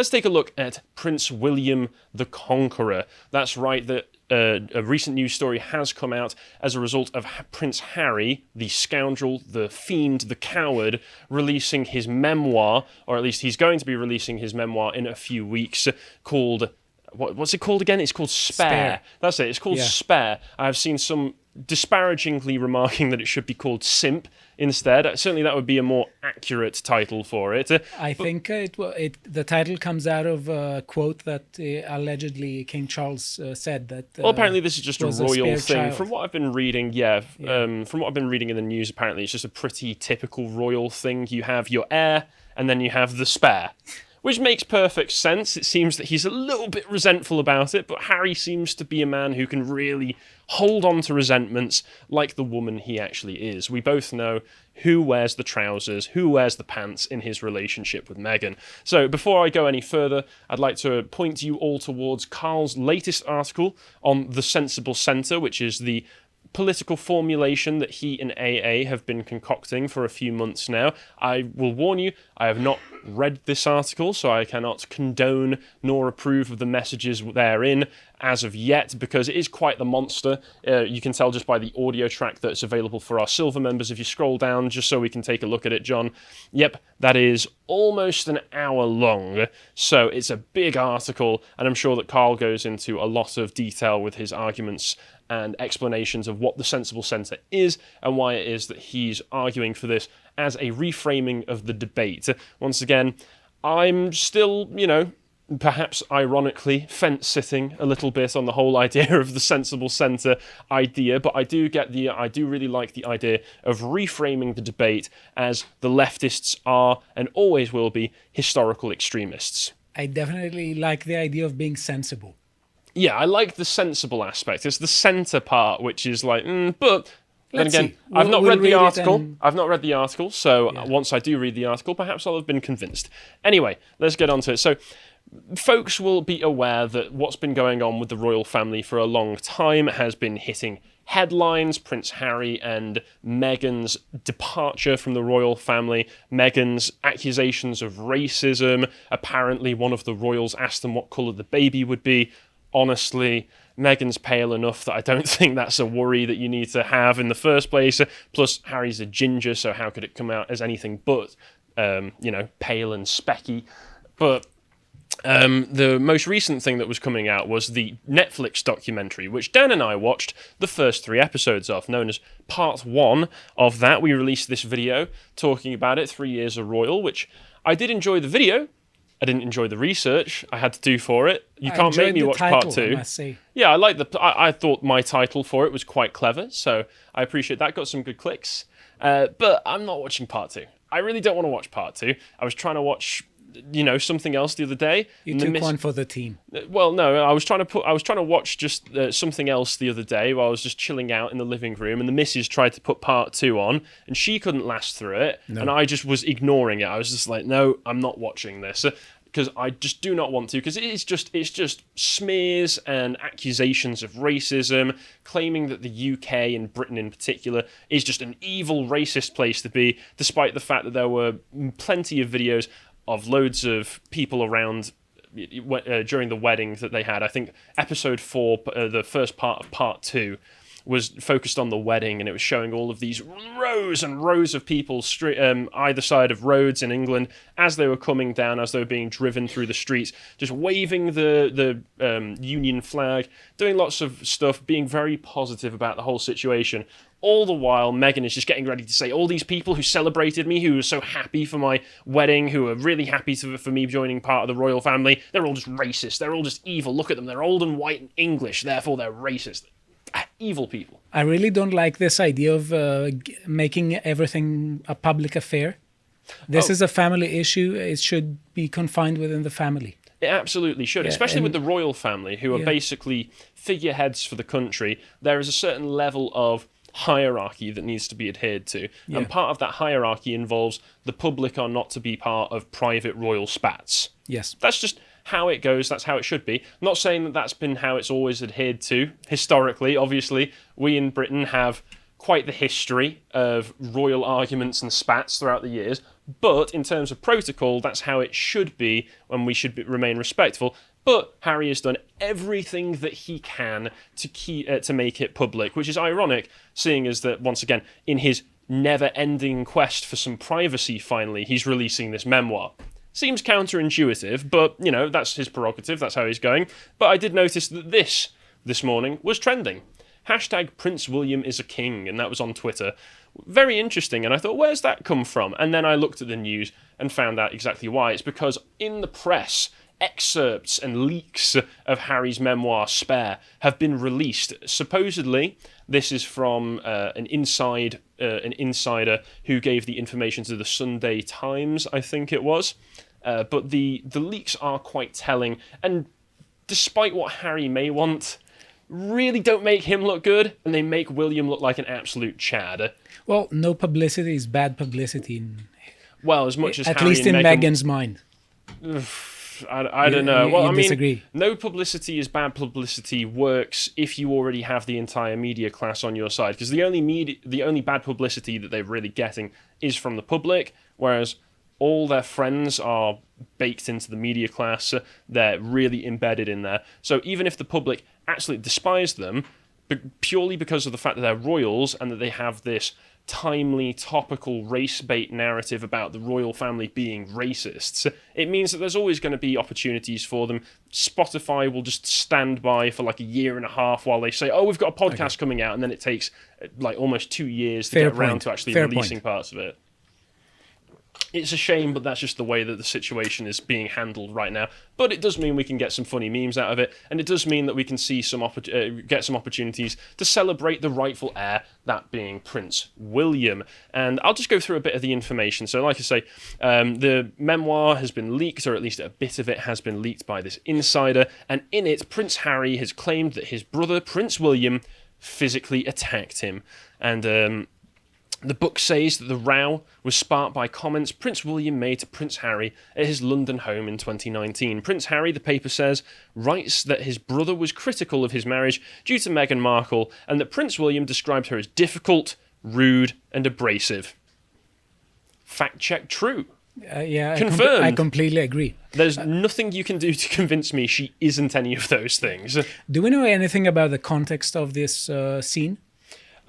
let's take a look at Prince William the Conqueror. That's right, a recent news story has come out as a result of Prince Harry, the scoundrel, the fiend, the coward, releasing his memoir, or at least he's going to be releasing his memoir in a few weeks, called... What's it called again? It's called Spare. That's it. It's called Spare. I've seen some disparagingly remarking that it should be called Simp instead. Certainly that would be a more accurate title for it. I think the title comes out of a quote that allegedly King Charles said that... well, apparently this is just a royal thing. Child. From what I've been reading, from what I've been reading in the news, apparently it's just a pretty typical royal thing. You have your heir, and then you have the spare. Which makes perfect sense. It seems that he's a little bit resentful about it, but Harry seems to be a man who can really hold on to resentments like the woman he actually is. We both know who wears the trousers, who wears the pants in his relationship with Meghan. So before I go any further, I'd like to point you all towards Carl's latest article on the Sensible Centre, which is the political formulation that he and AA have been concocting for a few months now. I will warn you, I have not read this article, so I cannot condone nor approve of the messages therein as of yet, because it is quite the monster. You can tell just by the audio track that's available for our silver members. If you scroll down, just so we can take a look at it, John. Yep, that is almost an hour long, so it's a big article, and I'm sure that Carl goes into a lot of detail with his arguments and explanations of what the Sensible Centre is and why it is that he's arguing for this as a reframing of the debate. Once again, I'm still, perhaps ironically, fence-sitting a little bit on the whole idea of the Sensible Centre idea, but I do really like the idea of reframing the debate as the leftists are and always will be historical extremists. I definitely like the idea of being sensible. Yeah, I like the sensible aspect. It's the centre part, which is like, but then again, I've not read the article. I've not read the article, so once I do read the article, perhaps I'll have been convinced. Anyway, let's get on to it. So, folks will be aware that what's been going on with the royal family for a long time has been hitting headlines. Prince Harry and Meghan's departure from the royal family, Meghan's accusations of racism. Apparently, one of the royals asked them what colour the baby would be. Honestly, Meghan's pale enough that I don't think that's a worry that you need to have in the first place. Plus, Harry's a ginger, so how could it come out as anything but, pale and specky? But the most recent thing that was coming out was the Netflix documentary, which Dan and I watched the first 3 episodes of, known as Part 1 of that. We released this video talking about it, 3 Years of Royal, which I did enjoy the video. I didn't enjoy the research I had to do for it. You can't make me watch part 2. Yeah, I thought my title for it was quite clever, so I appreciate that. Got some good clicks. But I'm not watching part 2. I really don't want to watch part 2. I was trying to watch, something else the other day. You took one for the team. Well, no, I was trying to watch just something else the other day while I was just chilling out in the living room, and the missus tried to put part 2 on, and she couldn't last through it, and I just was ignoring it. I was just like, no, I'm not watching this. Because I just do not want to, because it's just smears and accusations of racism, claiming that the UK and Britain in particular is just an evil racist place to be, despite the fact that there were plenty of videos of loads of people around during the weddings that they had. I think episode 4, the first part of part 2, was focused on the wedding, and it was showing all of these rows and rows of people either side of roads in England as they were coming down, as they were being driven through the streets, just waving the Union flag, doing lots of stuff, being very positive about the whole situation. All the while, Meghan is just getting ready to say, all these people who celebrated me, who were so happy for my wedding, who were really happy for me joining part of the royal family, they're all just racist. They're all just evil. Look at them. They're old and white and English. Therefore, they're racist. Evil people. I really don't like this idea of making everything a public affair. This is a family issue. It should be confined within the family. It absolutely should, especially with the royal family, who are basically figureheads for the country. There is a certain level of hierarchy that needs to be adhered to. And part of that hierarchy involves the public are not to be part of private royal spats. Yes. That's just how it goes. That's how it should be. I'm not saying that that's been how it's always adhered to historically. Obviously, we in Britain have quite the history of royal arguments and spats throughout the years. But in terms of protocol, that's how it should be, and we should remain respectful. But Harry has done everything that he can to make it public, which is ironic, seeing as that, once again, in his never-ending quest for some privacy, finally, he's releasing this memoir. Seems counterintuitive, but, that's his prerogative, that's how he's going. But I did notice that this morning was trending. Hashtag Prince William is a king, and that was on Twitter. Very interesting, and I thought, where's that come from? And then I looked at the news and found out exactly why. It's because in the press, excerpts and leaks of Harry's memoir, Spare, have been released. Supposedly, this is from an insider who gave the information to the Sunday Times, I think it was. But the leaks are quite telling, and despite what Harry may want, really don't make him look good, and they make William look like an absolute Chad. Well, no publicity is bad publicity. Well, as much as at Harry least in Meghan's mind. I don't know. Well, disagree. No publicity is bad publicity works if you already have the entire media class on your side, because the only bad publicity that they're really getting is from the public, whereas all their friends are baked into the media class. They're really embedded in there. So even if the public absolutely despise them, purely because of the fact that they're royals and that they have this timely, topical race bait narrative about the royal family being racists, it means that there's always going to be opportunities for them. Spotify will just stand by for like a year and a half while they say, oh, we've got a podcast coming out, and then it takes like almost 2 years to get around to actually releasing parts of it. It's a shame, but that's just the way that the situation is being handled right now. But it does mean we can get some funny memes out of it, and it does mean that we can see get some opportunities to celebrate the rightful heir, that being Prince William. And I'll just go through a bit of the information. So, like I say, the memoir has been leaked, or at least a bit of it has been leaked by this insider, and in it, Prince Harry has claimed that his brother, Prince William, physically attacked him. And the book says that the row was sparked by comments Prince William made to Prince Harry at his London home in 2019. Prince Harry, the paper says, writes that his brother was critical of his marriage due to Meghan Markle, and that Prince William described her as difficult, rude, and abrasive. Fact check true. Yeah, confirmed. I completely agree. There's nothing you can do to convince me she isn't any of those things. Do we know anything about the context of this scene?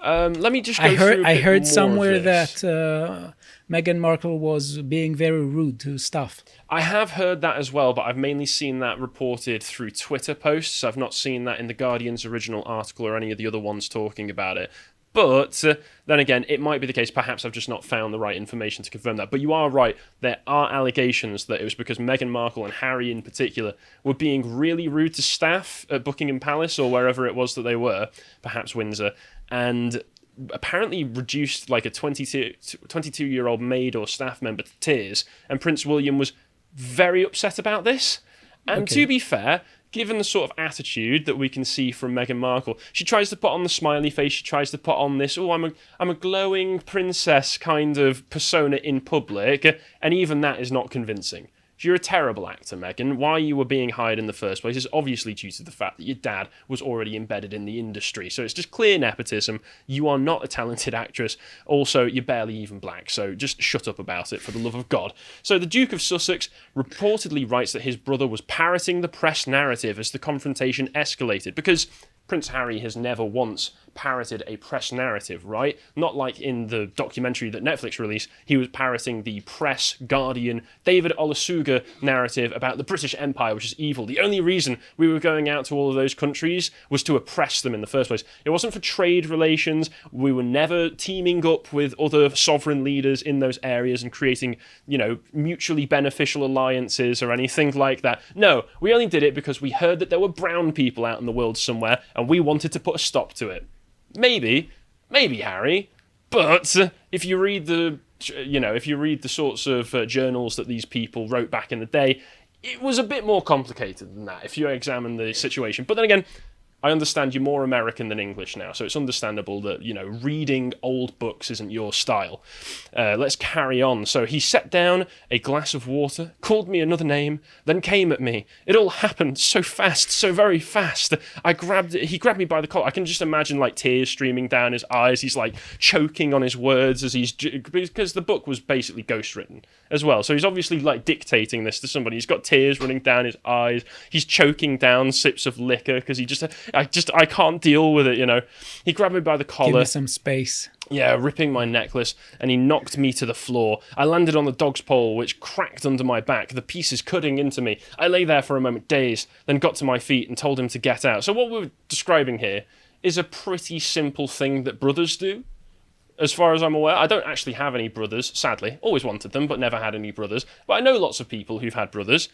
Let me just go through I heard somewhere of this. that Meghan Markle was being very rude to staff. I have heard that as well, but I've mainly seen that reported through Twitter posts. I've not seen that in the Guardian's original article or any of the other ones talking about it. But then again, it might be the case. Perhaps I've just not found the right information to confirm that. But you are right. There are allegations that it was because Meghan Markle and Harry in particular were being really rude to staff at Buckingham Palace or wherever it was that they were, perhaps Windsor, and apparently reduced like a 22-year-old maid or staff member to tears. And Prince William was very upset about this. And to be fair, given the sort of attitude that we can see from Meghan Markle, she tries to put on the smiley face, she tries to put on this, I'm a glowing princess kind of persona in public, and even that is not convincing. You're a terrible actor, Meghan. Why you were being hired in the first place is obviously due to the fact that your dad was already embedded in the industry. So it's just clear nepotism. You are not a talented actress. Also, you're barely even black. So just shut up about it, for the love of God. So the Duke of Sussex reportedly writes that his brother was parroting the press narrative as the confrontation escalated, because Prince Harry has never once parroted a press narrative, right? Not like in the documentary that Netflix released, he was parroting the press, Guardian, David Olusoga narrative about the British Empire, which is evil. The only reason we were going out to all of those countries was to oppress them in the first place. It wasn't for trade relations. We were never teaming up with other sovereign leaders in those areas and creating, mutually beneficial alliances or anything like that. No, we only did it because we heard that there were brown people out in the world somewhere and we wanted to put a stop to it. Maybe Harry, but if you read the sorts of journals that these people wrote back in the day, it was a bit more complicated than that if you examine the situation. But then again, I understand you're more American than English now, so it's understandable that, reading old books isn't your style. Let's carry on. So he set down a glass of water, called me another name, then came at me. It all happened so fast, so very fast. He grabbed me by the collar. I can just imagine like tears streaming down his eyes. He's like choking on his words because the book was basically ghostwritten as well. So he's obviously like dictating this to somebody. He's got tears running down his eyes. He's choking down sips of liquor because I can't deal with it, He grabbed me by the collar. Give me some space. Yeah, ripping my necklace, and he knocked me to the floor. I landed on the dog's pole, which cracked under my back, the pieces cutting into me. I lay there for a moment, dazed, then got to my feet and told him to get out. So what we're describing here is a pretty simple thing that brothers do. As far as I'm aware, I don't actually have any brothers, sadly. Always wanted them, but never had any brothers. But I know lots of people who've had brothers,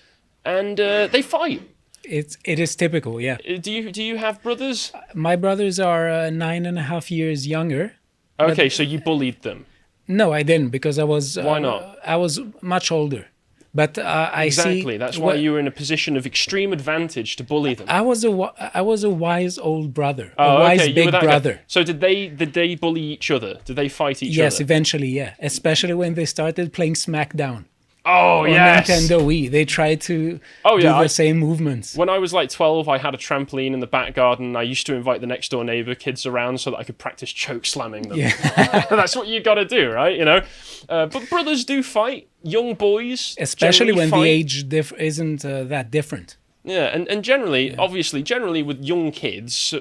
and they fight. It is typical, yeah. Do you have brothers? My brothers are 9.5 years younger. Okay, so you bullied them. No, I didn't, because I was... Why not? I was much older. But I see... Exactly, that's why you were in a position of extreme advantage to bully them. I was a wise old brother, a wise big brother. Guy. So did they bully each other? Did they fight each other? Yes, eventually, yeah. Especially when they started playing SmackDown. Oh, on yes. Nintendo Wii. They tried to do the same movements. When I was like 12, I had a trampoline in the back garden. I used to invite the next door neighbor kids around so that I could practice choke slamming them. Yeah. That's what you got to do, right? But brothers do fight. Young boys, especially when fight. The age isn't that different. Yeah, and generally, obviously, with young kids,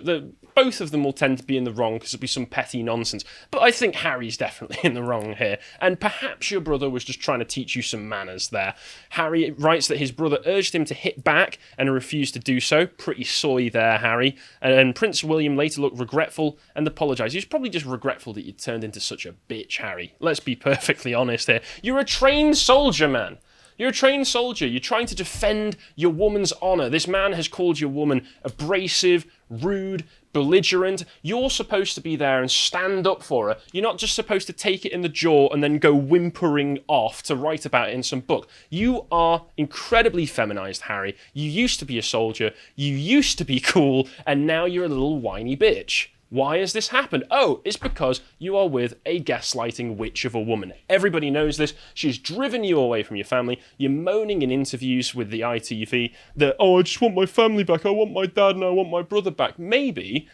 both of them will tend to be in the wrong because there'll be some petty nonsense. But I think Harry's definitely in the wrong here. And perhaps your brother was just trying to teach you some manners there. Harry writes that his brother urged him to hit back and refused to do so. Pretty soy there, Harry. And Prince William later looked regretful and apologised. He was probably just regretful that you turned into such a bitch, Harry. Let's be perfectly honest here. You're a trained soldier, man. You're a trained soldier. You're trying to defend your woman's honour. This man has called your woman abrasive, rude, belligerent. You're supposed to be there and stand up for her. You're not just supposed to take it in the jaw and then go whimpering off to write about it in some book. You are incredibly feminized, Harry. You used to be a soldier. You used to be cool. And now you're a little whiny bitch. Why has this happened? Oh, it's because you are with a gaslighting witch of a woman. Everybody knows this. She's driven you away from your family. You're moaning in interviews with the ITV that, I just want my family back. I want my dad and I want my brother back. Maybe,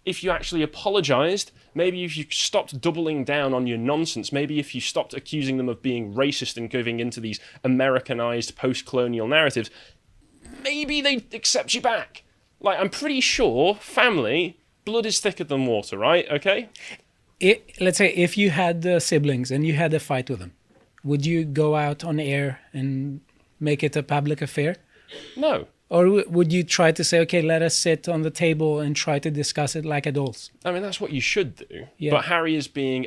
if you actually apologised, maybe if you stopped doubling down on your nonsense, maybe if you stopped accusing them of being racist and giving into these Americanized post-colonial narratives, maybe they'd accept you back. Like, I'm pretty sure family... Blood is thicker than water, right? Okay? Let's say if you had siblings and you had a fight with them, would you go out on air and make it a public affair? No. Or would you try to say, okay, let us sit on the table and try to discuss it like adults? I mean, that's what you should do. Yeah. But Harry is being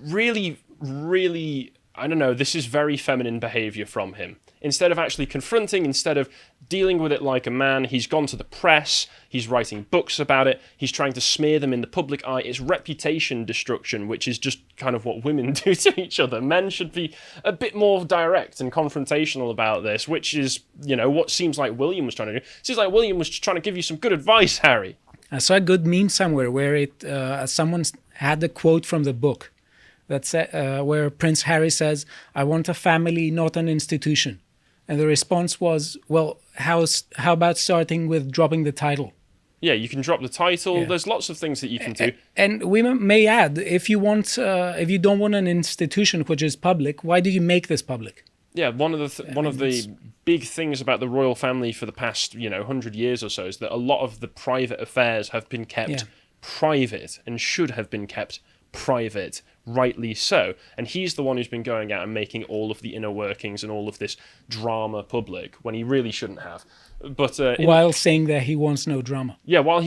really, really... I don't know, this is very feminine behaviour from him. Instead of actually confronting, instead of dealing with it like a man, he's gone to the press, he's writing books about it, he's trying to smear them in the public eye. It's reputation destruction, which is just kind of what women do to each other. Men should be a bit more direct and confrontational about this, which is, what seems like William was trying to do. It seems like William was just trying to give you some good advice, Harry. I saw a good meme somewhere where someone had a quote from the book. That's where Prince Harry says, I want a family, not an institution. And the response was, well, how about starting with dropping the title? Yeah, you can drop the title. Yeah. There's lots of things that you can do. And we may add, if you don't want an institution which is public, why do you make this public? Yeah, one of the big things about the royal family for the past 100 years or so is that a lot of the private affairs have been kept private and should have been kept private, rightly so. And he's the one who's been going out and making all of the inner workings and all of this drama public when he really shouldn't have. But while saying that he wants no drama. Yeah, while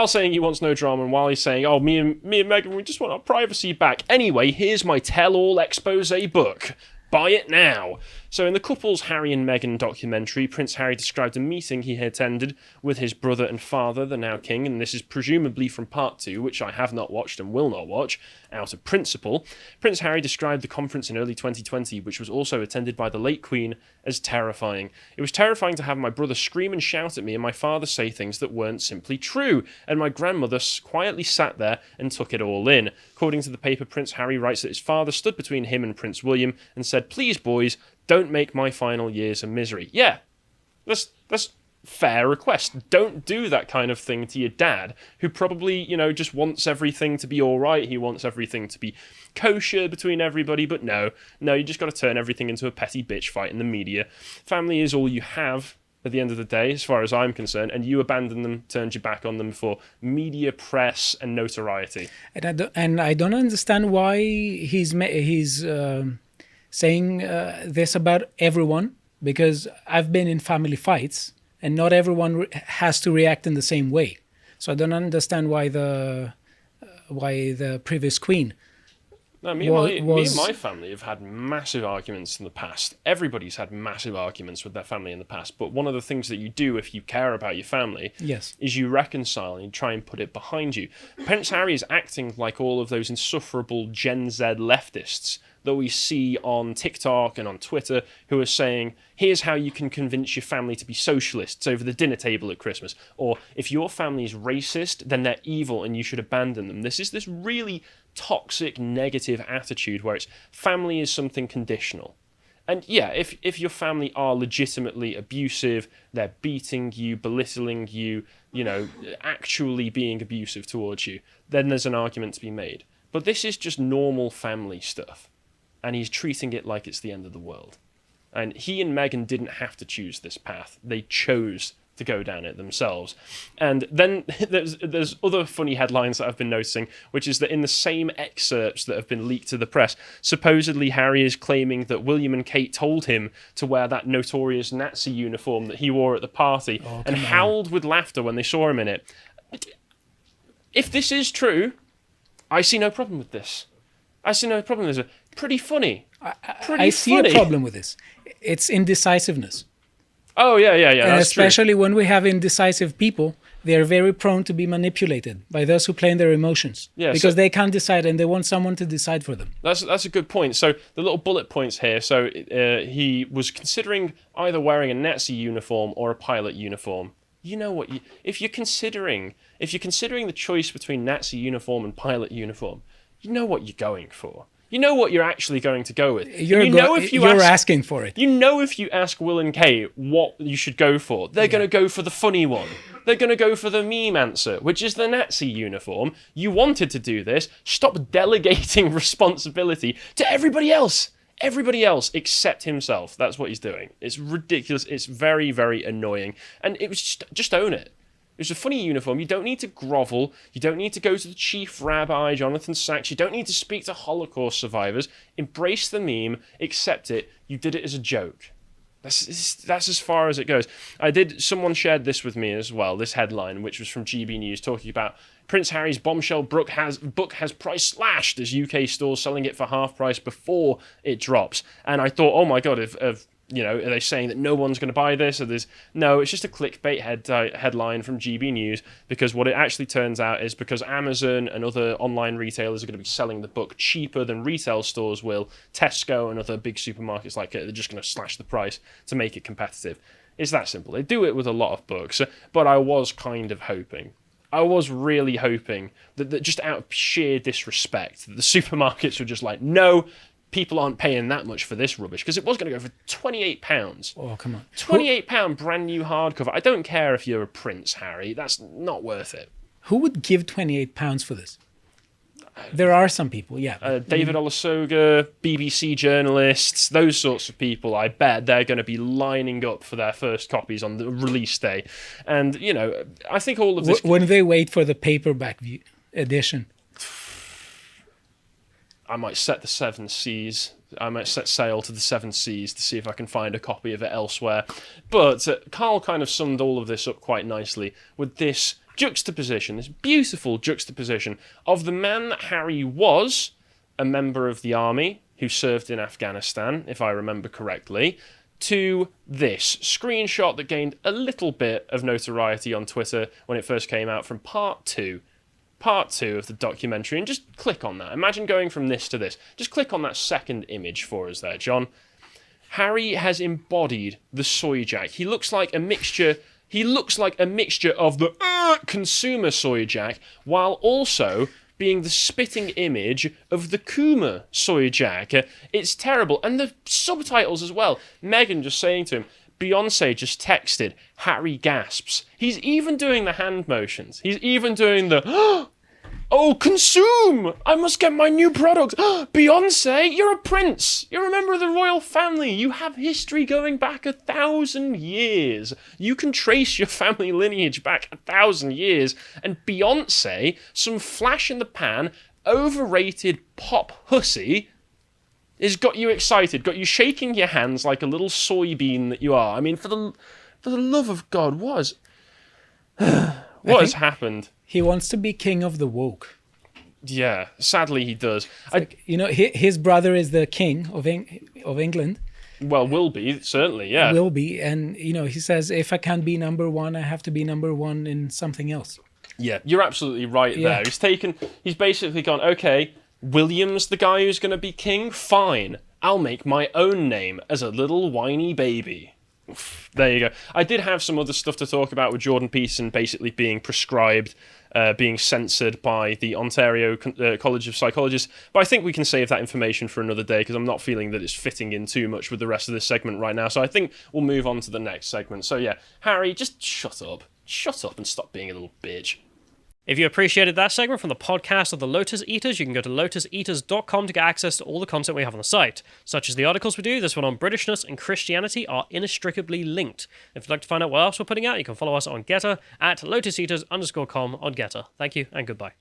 saying he wants no drama, and while he's saying, "Oh, me and Meghan, we just want our privacy back." Anyway, here's my tell-all expose book. Buy it now. So in the couple's Harry and Meghan documentary, Prince Harry described a meeting he attended with his brother and father, the now king, and this is presumably from part 2, which I have not watched and will not watch, out of principle. Prince Harry described the conference in early 2020, which was also attended by the late Queen, as terrifying. It was terrifying to have my brother scream and shout at me and my father say things that weren't simply true, and my grandmother quietly sat there and took it all in. According to the paper, Prince Harry writes that his father stood between him and Prince William and said, "Please, boys, don't make my final years a misery." Yeah, that's fair request. Don't do that kind of thing to your dad, who probably, just wants everything to be all right. He wants everything to be kosher between everybody, but no, you just got to turn everything into a petty bitch fight in the media. Family is all you have at the end of the day, as far as I'm concerned, and you abandon them, turned your back on them for media, press, and notoriety. And I don't understand why he's saying this about everyone, because I've been in family fights and not everyone has to react in the same way. So I don't understand why the previous queen. No, me and my family have had massive arguments in the past. Everybody's had massive arguments with their family in the past. But one of the things that you do if you care about your family is you reconcile and you try and put it behind you. Prince Harry is acting like all of those insufferable Gen Z leftists that we see on TikTok and on Twitter who are saying, here's how you can convince your family to be socialists over the dinner table at Christmas. Or if your family is racist, then they're evil and you should abandon them. This is this really toxic, negative attitude where it's family is something conditional. And yeah, if your family are legitimately abusive, they're beating you, belittling you, actually being abusive towards you, then there's an argument to be made. But this is just normal family stuff. And he's treating it like it's the end of the world. And he and Meghan didn't have to choose this path. They chose to go down it themselves. And then there's other funny headlines that I've been noticing, which is that in the same excerpts that have been leaked to the press, supposedly Harry is claiming that William and Kate told him to wear that notorious Nazi uniform that he wore at the party and howled with laughter when they saw him in it. If this is true, I see no problem with this. Pretty funny. I see a problem with this. It's indecisiveness. Oh, yeah. And especially when we have indecisive people, they're very prone to be manipulated by those who play in their emotions. Yeah, because they can't decide and they want someone to decide for them. That's a good point. So the little bullet points here. So he was considering either wearing a Nazi uniform or a pilot uniform. You know what? If you're considering the choice between Nazi uniform and pilot uniform, you know what you're going for. You know what you're actually going to go with. You're asking for it. You know if you ask Will and Kate what you should go for, they're going to go for the funny one. They're going to go for the meme answer, which is the Nazi uniform. You wanted to do this. Stop delegating responsibility to everybody else. Everybody else except himself. That's what he's doing. It's ridiculous. It's very, very annoying. And it was just own it. It's a funny uniform. You don't need to grovel. You don't need to go to the chief rabbi, Jonathan Sachs. You don't need to speak to Holocaust survivors. Embrace the meme. Accept it. You did it as a joke. That's as far as it goes. Someone shared this with me as well, this headline, which was from GB News, talking about Prince Harry's bombshell book has price slashed as UK stores selling it for half price before it drops. And I thought, oh my God, are they saying that no one's going to buy this? No, it's just a clickbait headline from GB News, because what it actually turns out is because Amazon and other online retailers are going to be selling the book cheaper than retail stores will, Tesco and other big supermarkets like it, they're just going to slash the price to make it competitive. It's that simple. They do it with a lot of books, but I was really hoping that just out of sheer disrespect, the supermarkets were just like, no, people aren't paying that much for this rubbish, because it was going to go for £28. Oh, come on. £28 brand new hardcover. I don't care if you're a Prince Harry. That's not worth it. Who would give £28 for this? There are some people, yeah. David Olusoga, BBC journalists, those sorts of people, I bet they're going to be lining up for their first copies on the release day. And, I think all of this... When they wait for the paperback edition... I might set the Seven Seas. I might set sail to the Seven Seas to see if I can find a copy of it elsewhere. But Carl kind of summed all of this up quite nicely with this juxtaposition, this beautiful juxtaposition of the man that Harry was, a member of the army, who served in Afghanistan, if I remember correctly, to this screenshot that gained a little bit of notoriety on Twitter when it first came out from part two of the documentary, and just click on that. Imagine going from this to this. Just click on that second image for us there, John. Harry has embodied the soy jack. He looks like a mixture of the consumer soy jack, while also being the spitting image of the Kuma soy jack. It's terrible. And the subtitles as well. Megan just saying to him, Beyonce just texted, Harry gasps. He's even doing the hand motions. He's even doing the, oh, consume! I must get my new product. Beyonce, you're a prince. You're a member of the royal family. You have history going back 1,000 years. You can trace your family lineage back 1,000 years. And Beyonce, some flash in the pan, overrated pop hussy, has got you excited, got you shaking your hands like a little soybean that you are. I mean, for the love of God, what has happened? He wants to be king of the woke. Yeah, sadly he does. His brother is the king of England. Well, will be, certainly, yeah. Will be, and he says, if I can't be number one, I have to be number one in something else. Yeah, you're absolutely right there. He's basically gone, okay, William's the guy who's going to be king? Fine. I'll make my own name as a little whiny baby. Oof, there you go. I did have some other stuff to talk about with Jordan Peterson basically being prescribed, being censored by the Ontario College of Psychologists, but I think we can save that information for another day because I'm not feeling that it's fitting in too much with the rest of this segment right now, so I think we'll move on to the next segment. So yeah, Harry, just shut up. Shut up and stop being a little bitch. If you appreciated that segment from the podcast of the Lotus Eaters, you can go to lotuseaters.com to get access to all the content we have on the site, such as the articles we do. This one on Britishness and Christianity are inextricably linked. If you'd like to find out what else we're putting out, you can follow us on Getter at lotuseaters_com on Getter. Thank you and goodbye.